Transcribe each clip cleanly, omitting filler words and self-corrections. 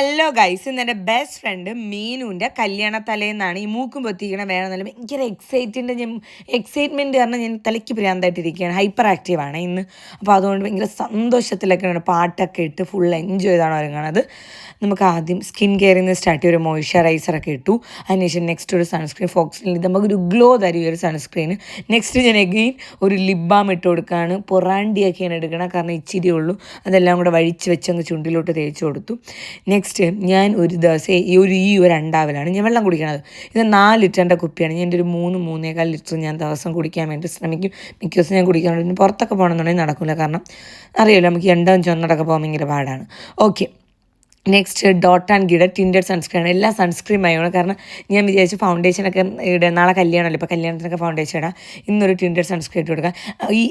Hello guys, ഇന്ന് എൻ്റെ best friend മീനുവിൻ്റെ കല്യാണ തലേന്നാണ്. ഈ മൂക്കും പൊത്തിക്കണ വേണമെന്നല്ല, ഭയങ്കര എക്സൈറ്റ്മെൻറ്റ് കാരണം ഞാൻ തലയ്ക്ക് ഭ്രാന്തായിട്ടിരിക്കുകയാണ്. ഹൈപ്പർ ആക്റ്റീവാണ് ഇന്ന്. അപ്പോൾ അതുകൊണ്ട് ഭയങ്കര സന്തോഷത്തിലൊക്കെയാണ്, പാട്ടൊക്കെ ഇട്ട് ഫുൾ എൻജോയ് ചെയ്താണ് ഒരുങ്ങണത്. നമുക്ക് ആദ്യം സ്കിൻ കെയറിൽ നിന്ന് സ്റ്റാർട്ട് ചെയ്യും. ഒരു മോയ്സ്ചറൈസറൊക്കെ ഇട്ടു. അതിനുശേഷം നെക്സ്റ്റ് ഒരു സൺസ്ക്രീൻ, ഫോക്സിൽ ഇത് നമുക്കൊരു ഗ്ലോ തരും ഈ ഒരു സൺസ്ക്രീന്. നെക്സ്റ്റ് ഞാൻ എഗെയിൻ ഒരു ലിപ് ബാം ഇട്ട് കൊടുക്കുകയാണ്. പൊറാണ്ടിയൊക്കെയാണ് എടുക്കണം, കാരണം ഇച്ചിരി ഉള്ളൂ. അതെല്ലാം കൂടെ വഴിച്ച് വെച്ചങ്ങ് ചുണ്ടിലോട്ട് തേച്ച് കൊടുത്തു. നെക്സ്റ്റ് ഞാൻ ഒരു ദിവസം ഈ ഒരു അണ്ടാവിലാണ് ഞാൻ വെള്ളം കുടിക്കണത്. ഇത് 4 ലിറ്ററിൻ്റെ കുപ്പിയാണ്. ഞാൻ എൻ്റെ ഒരു 3-3.25 ലിറ്റർ ഞാൻ ദിവസം കുടിക്കാൻ വേണ്ടി ശ്രമിക്കും. മിക്ക ദിവസം ഞാൻ കുടിക്കാറുണ്ട്. പിന്നെ പുറത്തൊക്കെ പോകണമെന്നുണ്ടെങ്കിൽ നടക്കില്ല, കാരണം അറിയില്ല, നമുക്ക് 2 ചൊന്നടൊക്കെ പോകാൻ ഭയങ്കര പാടാണ്. ഓക്കെ, നെക്സ്റ്റ് ഡോട്ട് ആൻഡ് ഗിയുടെ ടിൻറ്റഡ് സൺസ്ക്രീൻ. എല്ലാം സൺസ്ക്രീൻ ആയാണ്, കാരണം ഞാൻ വിചാരിച്ചു ഫൗണ്ടേഷനൊക്കെ ഇടുക, നാളെ കല്യാണമല്ലോ, ഇപ്പോൾ കല്യാണത്തിനൊക്കെ ഫൗണ്ടേഷൻ ഇടാം. ഇന്നൊരു ടിൻറ്റഡ് സൺസ്ക്രീൻ ഇട്ട് കൊടുക്കാം. ഈ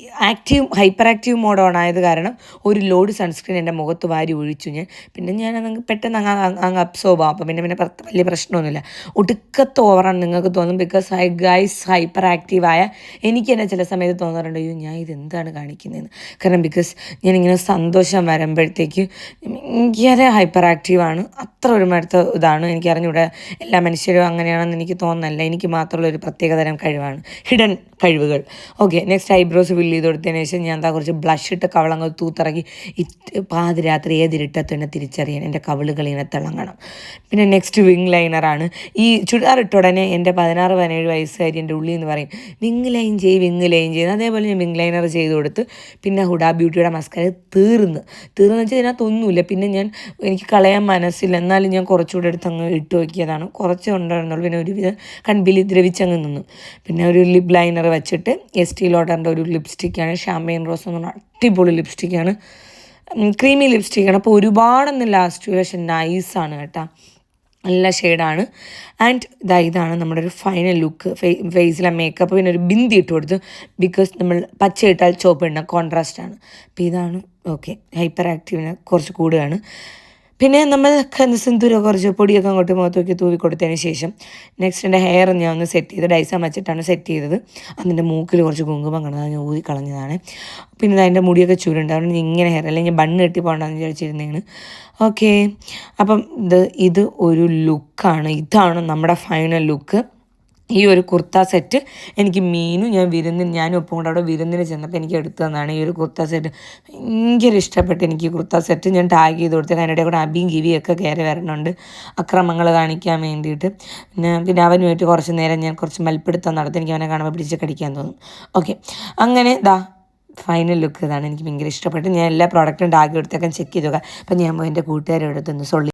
ഹൈപ്പർ ആക്റ്റീവ് മോഡ് ഓൺ ആയത് കാരണം ഒരു ലോഡ് സൺസ്ക്രീൻ എൻ്റെ മുഖത്ത് വാരി ഒഴിച്ചു ഞാൻ. പിന്നെ ഞാനത് പെട്ടെന്ന് അങ്ങ് അബ്സോർബ് ആവും. അപ്പോൾ പിന്നെ വലിയ പ്രശ്നമൊന്നുമില്ല. ഒടുക്കത്തെ ഓവറാണ് നിങ്ങൾക്ക് തോന്നും, ബിക്കോസ് ഗൈസ് ഹൈപ്പർ ആക്റ്റീവായ എനിക്ക് തന്നെ ചില സമയത്ത് തോന്നാറുണ്ട്, അയ്യോ ഞാൻ ഇതെന്താണ് കാണിക്കുന്നതെന്ന്. കാരണം ബിക്കോസ് ഞാനിങ്ങനെ സന്തോഷം വരുമ്പോഴത്തേക്ക് ഭയങ്കര ഹൈപ്പർ ആക്റ്റീവാണ്. അത്ര ഒരു മടുത്ത ഇതാണ്. എനിക്കറിഞ്ഞൂടെ എല്ലാ മനുഷ്യരും അങ്ങനെയാണെന്ന് എനിക്ക് തോന്നുന്നില്ല. എനിക്ക് മാത്രമുള്ള ഒരു പ്രത്യേകതരം കഴിവാണ്, ഹിഡൻ കഴിവുകൾ. ഓക്കെ, നെക്സ്റ്റ് ഐബ്രോസ് ഫില്ല് ചെയ്ത് കൊടുത്തതിന് ശേഷം ഞാൻ കുറച്ച് ബ്ലഷ് ഇട്ട് കവളങ്ങൾ തൂത്തിറക്കി. പാതിരാത്രി ഏതിരിട്ടത്ത് തന്നെ തിരിച്ചറിയാൻ എൻ്റെ കവിളുകൾ ഇങ്ങനെ തിളങ്ങണം. പിന്നെ നെക്സ്റ്റ് വിങ് ലൈനറാണ്. ഈ ചുരിദാർ ഇട്ട ഉടനെ എൻ്റെ 16-17 വയസ്സുകാരി എൻ്റെ ഉള്ളിൽ നിന്ന് പറയും, വിങ് ലൈൻ ചെയ്യുന്നത്. അതേപോലെ ഞാൻ വിങ് ലൈനർ ചെയ്ത് കൊടുത്ത്. പിന്നെ ഹുഡാ ബ്യൂട്ടിയുടെ മസ്കാര തീർന്ന് വെച്ചാൽ ഇതിനകത്തൊന്നുമില്ല. പിന്നെ എനിക്ക് കളയാൻ മനസ്സില്ല, എന്നാലും ഞാൻ കുറച്ചുകൂടെ എടുത്ത് അങ്ങ് ഇട്ട് നോക്കിയതാണ്. കുറച്ചേ ഉണ്ടായിരുന്നുള്ളൂ. പിന്നെ ഒരുവിധം കൺപിലി ദ്രവിച്ചങ്ങ് നിന്നു. പിന്നെ ഒരു ലിപ് ലൈനർ വെച്ചിട്ട് എസ്റ്റീ ലോഡറിൻ്റെ ഒരു ലിപ്സ്റ്റിക്കാണ്, ഷാമ്പെയിൻ റോസ് എന്ന് പറഞ്ഞാൽ അടിപൊളി ലിപ്സ്റ്റിക്കാണ്, ക്രീമി ലിപ്സ്റ്റിക്കാണ്. അപ്പോൾ ഒരുപാടൊന്നും ലാസ്റ്റ്, പക്ഷെ നൈസാണ് കേട്ടോ, നല്ല ഷെയ്ഡാണ്. ആൻഡ് ഇതാണ് നമ്മുടെ ഒരു ഫൈനൽ ലുക്ക്. ഫേസിലെ മേക്കപ്പ്, പിന്നെ ഒരു ബിന്ദി ഇട്ട് കൊടുത്തു, ബിക്കോസ് നമ്മൾ പച്ച ഇട്ടാൽ ചുവപ്പ് ഇടണം, കോൺട്രാസ്റ്റാണ്. അപ്പോൾ ഇതാണ്. ഓക്കെ, ഹൈപ്പർ ആക്റ്റീവിന് കുറച്ച് കൂടുകയാണ്. പിന്നെ നമ്മൾ സിന്ദൂരൊക്കെ കുറച്ച് പൊടിയൊക്കെ അങ്ങോട്ട് മുഖത്തൊക്കെ തൂവി കൊടുത്തതിന് ശേഷം നെക്സ്റ്റ് എൻ്റെ ഹെയർ ഞാൻ ഒന്ന് സെറ്റ് ചെയ്ത് ഡൈസം വെച്ചിട്ടാണ് സെറ്റ് ചെയ്തത്. അതിൻ്റെ മൂക്കിൽ കുറച്ച് കുങ്കുമം കണ്ടത് ഞാൻ ഊതി കളഞ്ഞതാണ്. പിന്നെ അതിൻ്റെ മുടിയൊക്കെ ചൂടുണ്ട്, അതുകൊണ്ട് ഇങ്ങനെ ഹെയർ അല്ലെങ്കിൽ ബണ്ണ് കെട്ടി പോകണ്ടെന്ന് വിചാരിച്ചിരുന്നതാണ്. ഓക്കെ, അപ്പം ഇത് ഒരു ലുക്കാണ്. ഇതാണ് നമ്മുടെ ഫൈനൽ ലുക്ക്. ഈ ഒരു കുർത്ത സെറ്റ് എനിക്ക് ഞാനും ഒപ്പം കൂടെ അവിടെ വിരുന്നിന് ചെന്നപ്പോൾ എനിക്ക് എടുത്തു തന്നതാണ്. ഈ ഒരു കുർത്ത സെറ്റ് ഭയങ്കര ഇഷ്ടപ്പെട്ട് എനിക്ക് ഈ കുർത്ത സെറ്റ് ഞാൻ ടാഗ് ചെയ്ത് കൊടുത്തത്. അതിനിടെ കൂടെ അബിയും ഗിവിയൊക്കെ കയറി വരണുണ്ട് അക്രമങ്ങൾ കാണിക്കാൻ വേണ്ടിയിട്ട്. പിന്നെ അവനുമായിട്ട് കുറച്ച് നേരം ഞാൻ കുറച്ച് മൽപ്പിടുത്തം നടത്തി. എനിക്ക് അവനെ കാണുമ്പോൾ പിടിച്ച് കടിക്കാൻ തോന്നും. ഓക്കെ, അങ്ങനെ ഫൈനൽ ലുക്ക് ഇതാണ്. എനിക്ക് ഭയങ്കര ഇഷ്ടപ്പെട്ടു. ഞാൻ എല്ലാ പ്രോഡക്റ്റും ടാഗ് എടുത്തേക്കാൻ ചെക്ക് ചെയ്തു. അപ്പം ഞാൻ എൻ്റെ കൂട്ടുകാരുടെ അടുത്തൊന്ന്